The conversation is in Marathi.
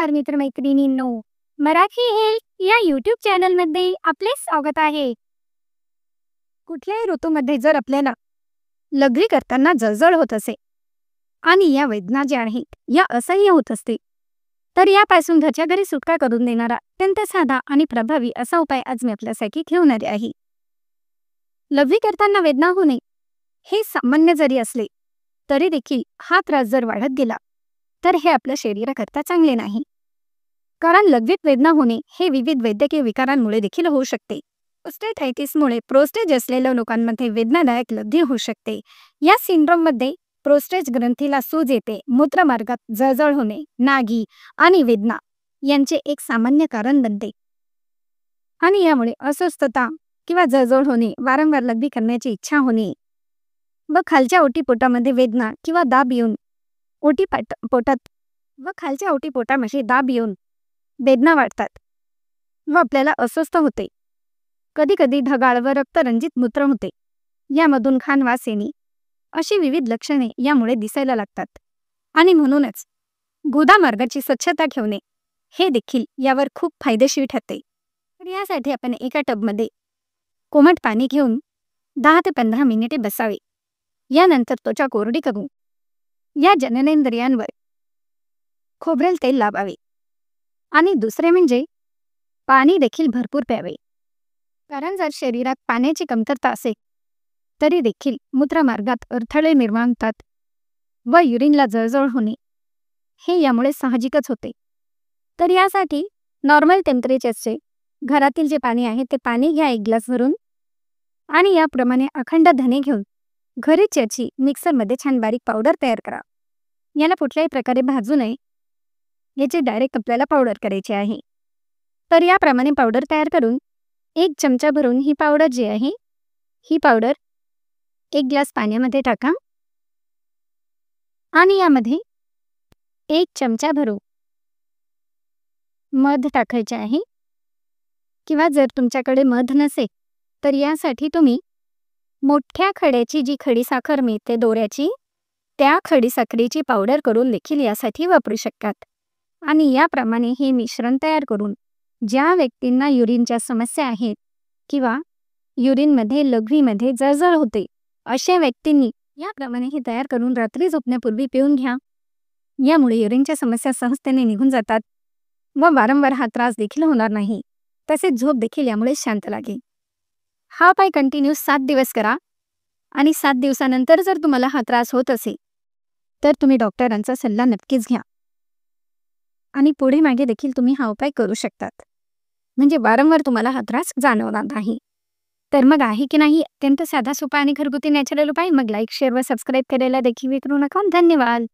नमस्कार मित्रमैत्रिणींनो, मराठी हेल्थ या यूट्यूब चॅनलमध्ये आपले स्वागत आहे. कुठल्याही ऋतूमध्ये जर आपल्याला लघवी करताना जळजळ होत असे आणि या वेदना ज्या आहेत या असह्य होत असते, तर यापासून घरच्या घरी सुटका करून देणारा अत्यंत साधा आणि प्रभावी असा उपाय आज मी आपल्यासाठी घेऊन आले आहे. लघवी करताना वेदना होणे हे सामान्य जरी असले तरी देखील हा त्रास जर वाढत गेला तर हे आपल्या शरीराकरता चांगले नाही. कारण लघवीत वेदना होणे हे विविध वैद्यकीय विकारांमुळे देखील होऊ शकते. प्रोस्टेटायटिसमुळे प्रोस्टेज असलेल्या लोकांमध्ये वेदनादायक लघवी होऊ शकते. या सिंड्रोममध्ये प्रोस्टेज ग्रंथीला सूज येते, मूत्रमार्गात जळजळ होणे, नागी आणि वेदना यांचे एक सामान्य कारण बनते. आणि यामुळे अस्वस्थता किंवा जळजळ होणे, वारंवार लघवी करण्याची इच्छा होणे व खालच्या ओटीपोटामध्ये वेदना किंवा दाब येऊन खालच्या ओटीपोटामध्ये दाब येऊन वेदना वाढतात व आपल्याला अस्वस्थ होते. कधी कधी ढगाळ व रक्तरंजित मूत्र होते, यामधून घाण वास येणे अशी विविध लक्षणे यामुळे दिसायला लागतात. आणि म्हणूनच गुदामार्गाची स्वच्छता ठेवणे हे देखील यावर खूप फायदेशीर ठरते. तर यासाठी आपण एका टबमध्ये कोमट पाणी घेऊन 10 ते 15 मिनिटे बसावे. यानंतर त्वचा कोरडी करून या जननेंद्रियांवर खोबरेल तेल लावावे. आणि दुसरे म्हणजे पाणी देखील भरपूर प्यावे. कारण जर शरीरात पाण्याची कमतरता असेल तरी देखील मूत्रमार्गात अडथळे निर्माण होतात व युरिनला जळजळ होणे हे यामुळे साहजिकच होते. तर यासाठी नॉर्मल टेम्परेचरचे घरातील जे पाणी आहे ते पाणी घ्या 1 ग्लास भरून आणि याप्रमाणे अखंड धने घेऊन घरीच याची मिक्सरमध्ये छान बारीक पावडर तयार करा. याला कुठल्याही प्रकारे भाजू नये, याची डायरेक्ट आपल्याला पावडर करायची आहे. तर याप्रमाणे पावडर तयार करून 1 चमचा भरून ही पावडर जी आहे ही पावडर 1 ग्लास पाण्यामध्ये टाका आणि यामध्ये 1 चमचा भरून मध टाकायचे आहे. किंवा जर तुमच्याकडे मध नसेल तर यासाठी तुम्ही मोठ्या खड्याची जी खडीसाखर मिळते दोऱ्याची, त्या खडीसाखरेची पावडर करून देखील यासाठी वापरू शकतात. आणि याप्रमाणे हे मिश्रण तयार करून ज्या व्यक्तींना युरिनच्या समस्या आहेत किंवा युरिनमध्ये लघवीमध्ये जळजळ होते अशा व्यक्तींनी याप्रमाणे हे तयार करून रात्री झोपण्यापूर्वी पिऊन घ्या. यामुळे युरिनच्या समस्या सहजतेने निघून जातात व वारंवार हा त्रास देखील होणार नाही. तसेच झोप देखील यामुळे शांत लागेल. हा उपाय कंटिन्यू 7 दिवस करा आणि 7 दिवसानंतर जर तुम्हाला हा त्रास होत असेल तर तुम्ही डॉक्टरांचा सल्ला नक्कीच घ्या. आणि पुढे मागे देखील तुम्ही हा उपाय करू शकतात. म्हणजे वारंवार तुम्हाला हा त्रास जाणवणार नाही. तर मग आहे की नाही अत्यंत साधा सोपा आणि घरगुती नॅचरल उपाय? मग लाईक, शेअर व सबस्क्राईब करायला देखील विसरू नका. धन्यवाद.